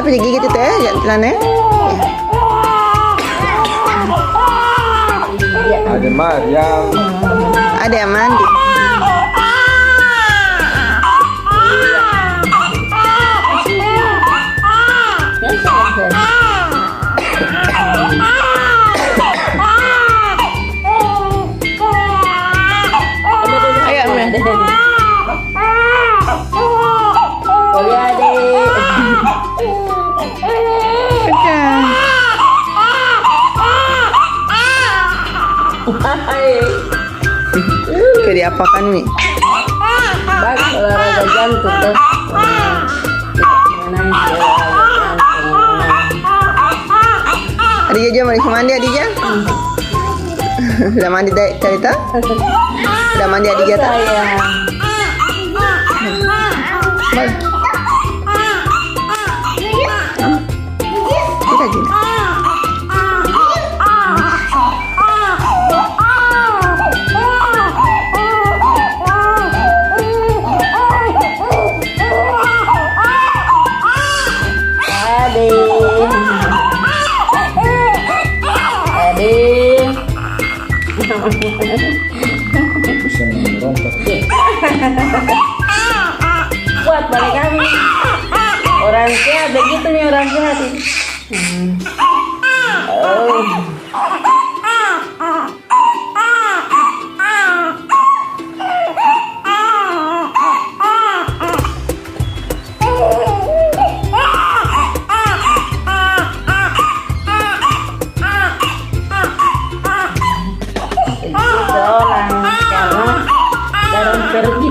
apa sih gigit itu ya celananya? Ada Maryam. Ada yang mandi. Ayo, Amin. Oleh adik. Kayak diapakan nih? Bak olahraga jantung tuh. Adija mau mandi Adija? Sudah mandi Carita? Sudah mandi Adija tak? Kita gini. Buat balik kami orang sehat begitu nih orang sehat ini.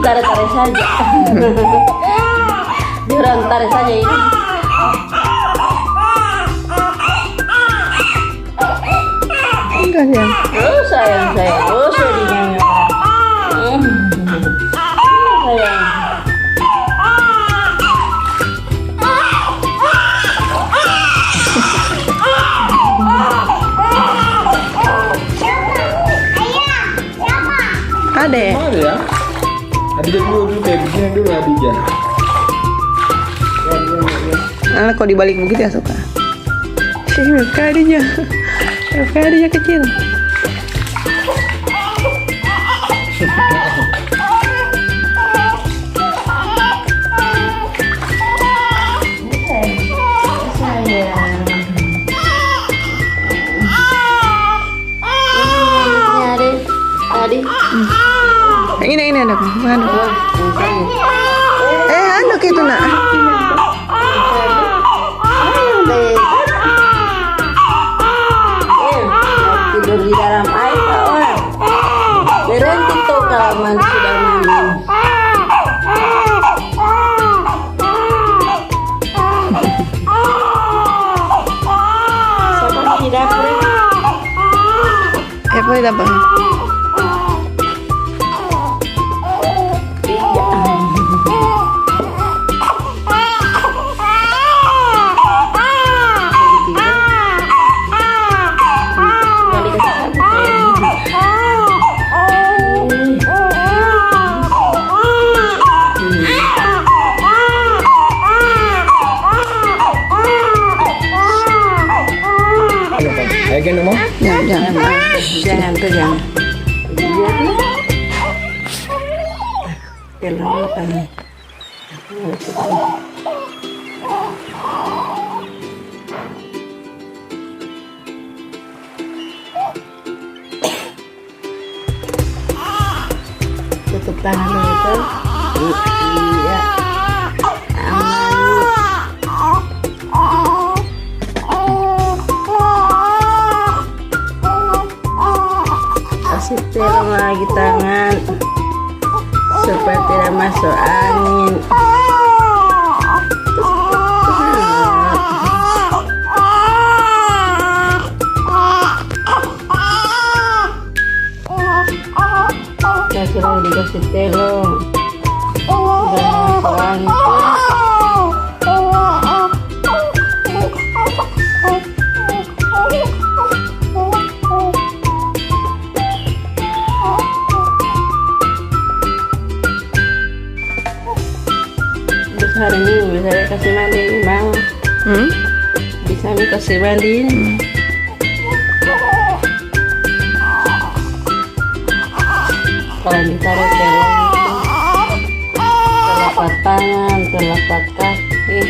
Tarik saja. Diorang tarik saja ini. Enggak ya. Oh sayang. Oh sedihnya. Sayang. Ada. Ada ya? Adija dulu kayak begini dulu Adija. Anak kok dibalik begitu ya suka. Adija. Adija kecil. Ini anak, handuk. Handuk itu nak. Tidur di dalam air orang. Berhenti tuh kalau mandi sudah mandi. Siapa di dapur? Apa di dapur? Ayo mau? Jangan pegang. Perlengkapan. Tutup tangan dulu tuh. Iya. Setelan lagi tangan supaya tidak masuk angin. Kaki lagi dikasih telong. Sudah masuk angin. Hari ini saya kasih mandi bang. Bisa nih kasih mandiin. Kalau ditaruh telon itu telapak tangan, telapak kaki.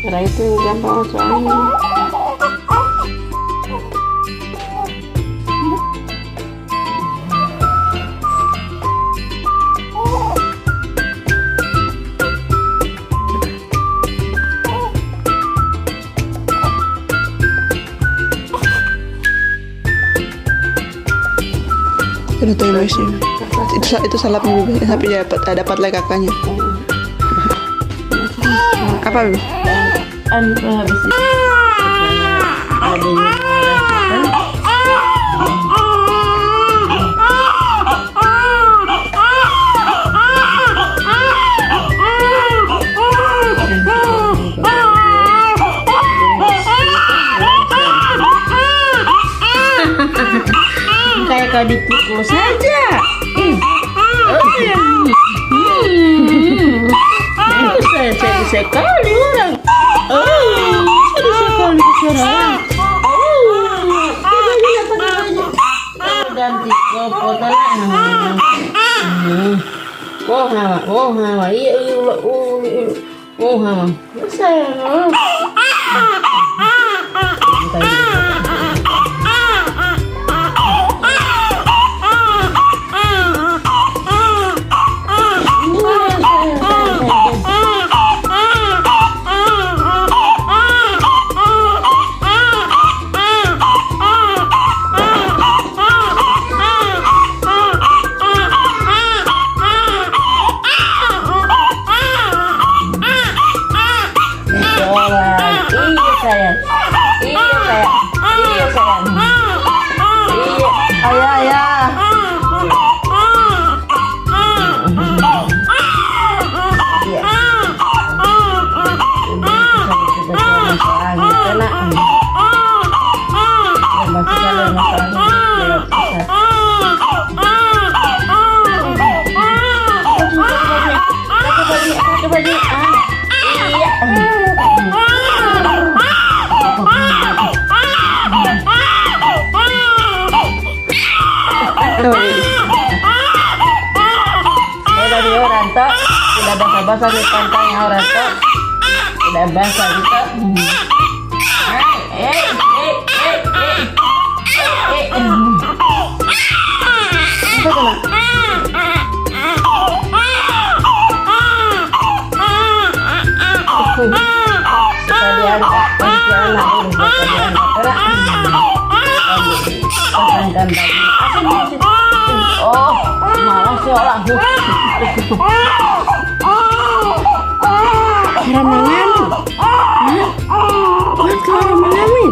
Karena itu gampang masuk angin. Itu tuh yang masih. Itu salapnya juga, tapi dapat lagi kakaknya. Apa? Habis itu adanya kayak kau dipukul saja. Saya sekali orang. Saya sekali orang. Ganti kotoran. Hawa. Iya. Hawa. Saya. Dari orang tuh sudah basah-basah di pantainya orang tuh sudah basah gitu. Oh, malas ya orang. Cara mengamin? Buat cara mengamin?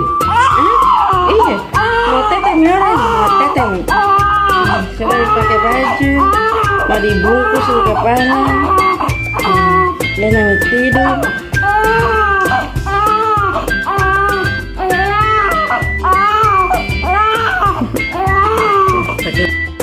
Iya, mau teteh merah, mau teteh. Coba dipakai baju, mau dibungkus ke kepala. Dan namanya tidur. Pakai